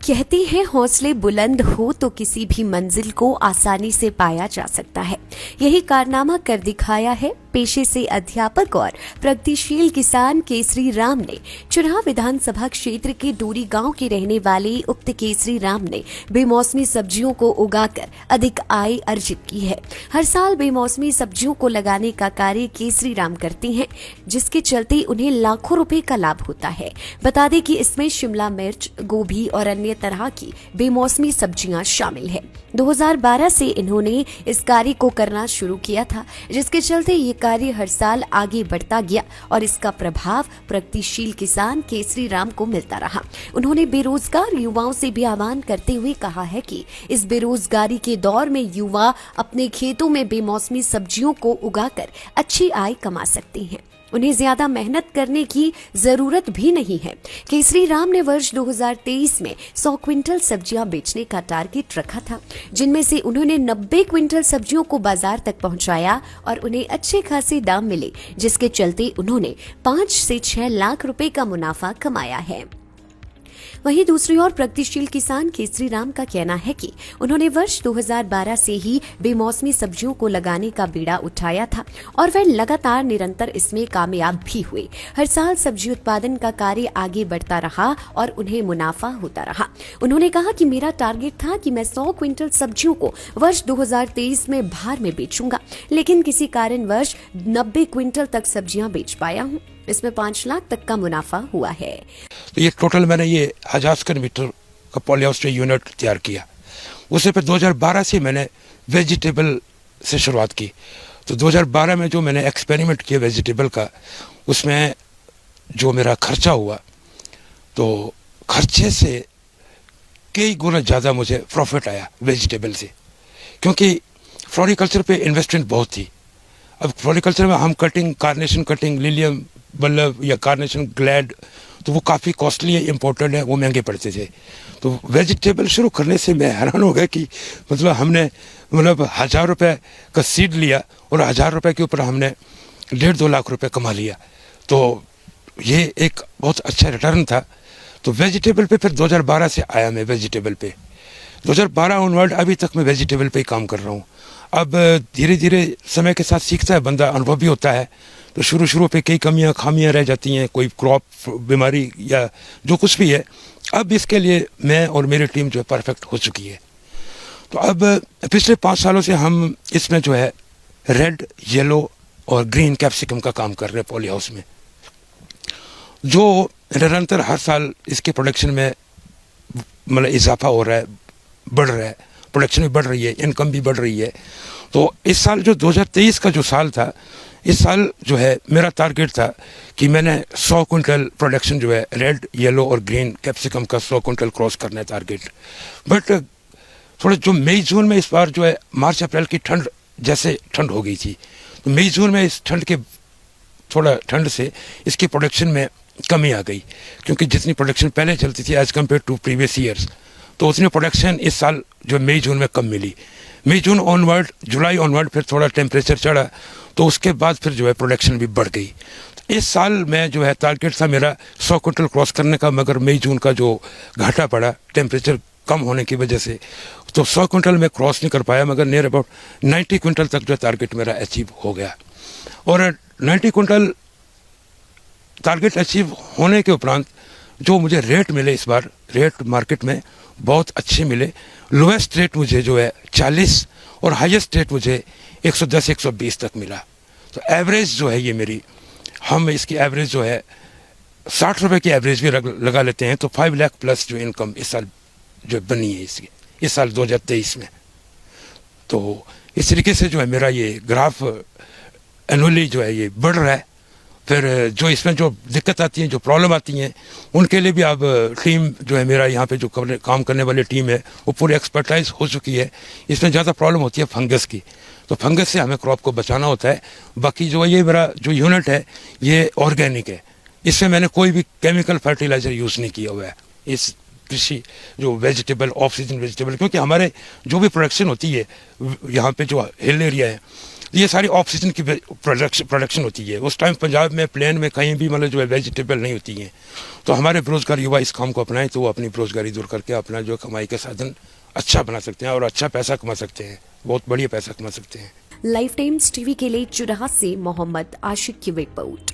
कहते हैं हौसले बुलंद हो तो किसी भी मंजिल को आसानी से पाया जा सकता है। यही कारनामा कर दिखाया है पेशे से अध्यापक और प्रगतिशील किसान केसरी राम ने। चुनाव विधानसभा क्षेत्र के डोरी गांव के रहने वाले उक्त केसरी राम ने बेमौसमी सब्जियों को उगाकर अधिक आय अर्जित की है। हर साल बेमौसमी सब्जियों को लगाने का कार्य केसरी राम करते हैं, जिसके चलते उन्हें लाखों रुपए का लाभ होता है। बता दें कि इसमें शिमला मिर्च, गोभी और अन्य तरह की बेमौसमी सब्जियां शामिल है। 2012 से इन्होंने इस कार्य को करना शुरू किया था, जिसके चलते ये कार्य हर साल आगे बढ़ता गया और इसका प्रभाव प्रगतिशील किसान केसरी राम को मिलता रहा। उन्होंने बेरोजगार युवाओं से भी आह्वान करते हुए कहा है कि इस बेरोजगारी के दौर में युवा अपने खेतों में बेमौसमी सब्जियों को उगाकर अच्छी आय कमा सकते हैं। उन्हें ज्यादा मेहनत करने की जरूरत भी नहीं है। केसरी राम ने वर्ष 2023 में 100 क्विंटल सब्जियां बेचने का टारगेट रखा था, जिनमें से उन्होंने 90 क्विंटल सब्जियों को बाजार तक पहुंचाया और उन्हें अच्छे खासे दाम मिले, जिसके चलते उन्होंने 5 से 6 लाख रुपए का मुनाफा कमाया है। वहीं दूसरी ओर प्रगतिशील किसान केसरी राम का कहना है कि उन्होंने वर्ष 2012 से ही बेमौसमी सब्जियों को लगाने का बीड़ा उठाया था और वह लगातार निरंतर इसमें कामयाब भी हुए। हर साल सब्जी उत्पादन का कार्य आगे बढ़ता रहा और उन्हें मुनाफा होता रहा। उन्होंने कहा कि मेरा टारगेट था कि मैं 100 क्विंटल सब्जियों को वर्ष 2023 में बाहर में बेचूंगा, लेकिन किसी कारणवश 90 क्विंटल तक सब्जियां बेच पाया हूं। इसमें 5 लाख तक का मुनाफा हुआ है। तो ये टोटल मैंने ये 1000 स्क्वायर मीटर का पॉलीहाउस यूनिट तैयार किया। उससे फिर 2012 से मैंने वेजिटेबल से शुरुआत की। तो 2012 में जो मैंने एक्सपेरिमेंट किया वेजिटेबल का, उसमें जो मेरा खर्चा हुआ, तो खर्चे से कई गुना ज़्यादा मुझे प्रॉफिट आया वेजिटेबल से, क्योंकि फ्लोरिकल्चर पे इन्वेस्टमेंट बहुत थी। अब फ्लोरिकल्चर में हम cutting, carnation cutting, lilium bulb या कार्नेशन ग्लैड, तो वो काफ़ी कॉस्टली है, इम्पोर्टेड है, वो महंगे पड़ते थे। तो वेजिटेबल शुरू करने से मैं हैरान हो गया कि मतलब हमने 1000 रुपये का सीड लिया और 1000 रुपये के ऊपर हमने 1.5-2 लाख रुपए कमा लिया। तो ये एक बहुत अच्छा रिटर्न था। तो वेजिटेबल पे फिर 2012 से आया मैं वेजिटेबल पे। 2012 ऑनवर्ड अभी तक मैं वेजिटेबल पे ही काम कर रहा हूँ। अब धीरे धीरे समय के साथ सीखता है बंदा, अनुभव भी होता है। तो शुरू पे कई कमियां खामियां रह जाती हैं, कोई क्रॉप बीमारी या जो कुछ भी है। अब इसके लिए मैं और मेरी टीम जो है परफेक्ट हो चुकी है। तो अब पिछले 5 सालों से हम इसमें जो है रेड, येलो और ग्रीन कैप्सिकम का काम कर रहे हैं पॉली हाउस में, जो निरंतर हर साल इसके प्रोडक्शन में मतलब इजाफा हो रहा है, बढ़ रहा है, प्रोडक्शन भी बढ़ रही है, इनकम भी बढ़ रही है। तो इस साल जो 2023 का जो साल था, इस साल जो है मेरा टारगेट था कि मैंने 100 क्विंटल प्रोडक्शन जो है रेड, येलो और ग्रीन कैप्सिकम का 100 क्विंटल क्रॉस करना है टारगेट। बट थोड़ा जो मई जून में इस बार जो है मार्च अप्रैल की ठंड जैसे ठंड हो गई थी, तो मई जून में इस ठंड के थोड़ा ठंड से इसकी प्रोडक्शन में कमी आ गई, क्योंकि जितनी प्रोडक्शन पहले चलती थी as compare to previous years, तो उतनी प्रोडक्शन इस साल जो मई जून में कम मिली। मई जून ऑनवर्ड, जुलाई ऑनवर्ड फिर थोड़ा टेम्परेचर चढ़ा, तो उसके बाद फिर जो है प्रोडक्शन भी बढ़ गई। तो इस साल में जो है टारगेट था मेरा 100 क्विंटल क्रॉस करने का, मगर मई जून का जो घाटा पड़ा टेम्परेचर कम होने की वजह से, तो 100 क्विंटल में क्रॉस नहीं कर पाया, मगर नियर अबाउट 90 क्विंटल तक जो टारगेट मेरा अचीव हो गया। और 90 क्विंटल टारगेट अचीव होने के उपरांत जो मुझे रेट मिले, इस बार रेट मार्केट में बहुत अच्छे मिले। लोएस्ट रेट मुझे जो है 40 और हाईएस्ट रेट मुझे 110-120 तक मिला। तो एवरेज जो है ये मेरी, हम इसकी एवरेज जो है 60 रुपये की एवरेज भी लगा लेते हैं, तो 5 लाख प्लस जो इनकम इस साल जो बनी है इसकी, इस साल 2023 में। तो इस तरीके से जो है मेरा ये ग्राफ एनुअली जो है ये बढ़ रहा है। फिर जो इसमें जो दिक्कत आती है, जो प्रॉब्लम आती हैं, उनके लिए भी अब टीम जो है मेरा यहाँ पे जो काम करने वाली टीम है वो पूरी एक्सपर्टाइज हो चुकी है। इसमें ज़्यादा प्रॉब्लम होती है फंगस की, तो फंगस से हमें क्रॉप को बचाना होता है। बाकी जो ये मेरा जो यूनिट है ये ऑर्गेनिक है, इसमें मैंने कोई भी केमिकल फर्टिलाइज़र यूज़ नहीं किया हुआ है। इस कृषि जो वेजिटेबल ऑफ सीजन वेजिटेबल, क्योंकि हमारे जो भी प्रोडक्शन होती है यहाँ पे जो हिल एरिया है ये सारी ऑफ सीजन की प्रोडक्शन होती है। उस टाइम पंजाब में प्लेन में कहीं भी मतलब जो है वेजिटेबल नहीं होती हैं। तो हमारे बेरोजगार युवा इस काम को अपनाएं तो वो अपनी बेरोजगारी दूर करके अपना जो कमाई का साधन अच्छा बना सकते हैं और अच्छा पैसा कमा सकते हैं, बहुत बढ़िया पैसा कमा सकते हैं। लाइफ टाइम्स टीवी के लिए चुराह से मोहम्मद आशिक की रिपोर्ट।